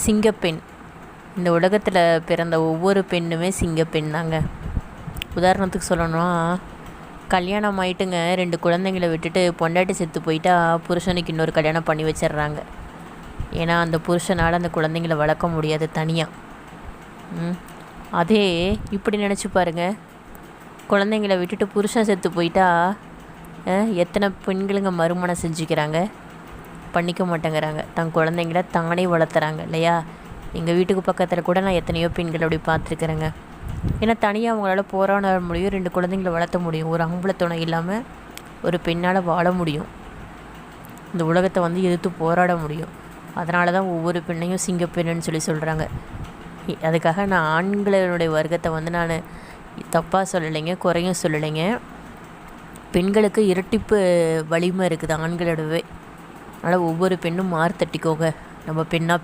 சிங்கப்பெண். இந்த உலகத்தில் பிறந்த ஒவ்வொரு பெண்ணுமே சிங்கப்பெண் தாங்க. உதாரணத்துக்கு சொல்லணும்னா, கல்யாணம் ஆகிட்டுங்க 2 குழந்தைங்களை விட்டுட்டு பொண்டாட்டி செத்து போயிட்டா புருஷனுக்கு இன்னொரு கல்யாணம் பண்ணி வச்சிடுறாங்க. ஏன்னா அந்த புருஷனால் அந்த குழந்தைங்களை வளர்க்க முடியாது தனியாக. அதே இப்படி நினச்சி பாருங்கள், குழந்தைங்களை விட்டுட்டு புருஷன் செத்து போயிட்டா எத்தனை பெண்களுங்க மறுமணம் செஞ்சுக்கிறாங்க, பண்ணிக்க மாட்டேங்கிறாங்க. தன் குழந்தைங்கள தானே வளர்த்துறாங்க இல்லையா? எங்கள் வீட்டுக்கு பக்கத்தில் கூட நான் எத்தனையோ பெண்கள் அப்படி பார்த்துருக்குறேங்க. ஏன்னா தனியாக அவங்களால போராட முடியும், 2 குழந்தைங்கள வளர்த்த முடியும். ஒரு ஆம்பளை துணை இல்லாமல் ஒரு பெண்ணால் வாழ முடியும், இந்த உலகத்தை எதிர்த்து போராட முடியும். அதனால தான் ஒவ்வொரு பெண்ணையும் சிங்கப்பெண்ணுன்னு சொல்கிறாங்க. அதுக்காக நான் ஆண்களுடைய வர்க்கத்தை நான் தப்பாக சொல்லலைங்க, குறையும் சொல்லலைங்க. பெண்களுக்கு இரட்டிப்பு வலிமை இருக்குது ஆண்களோடவே. அதனால் ஒவ்வொரு பெண்ணும் மாறு தட்டிக்கோங்க. நம்ம பெண்ணாக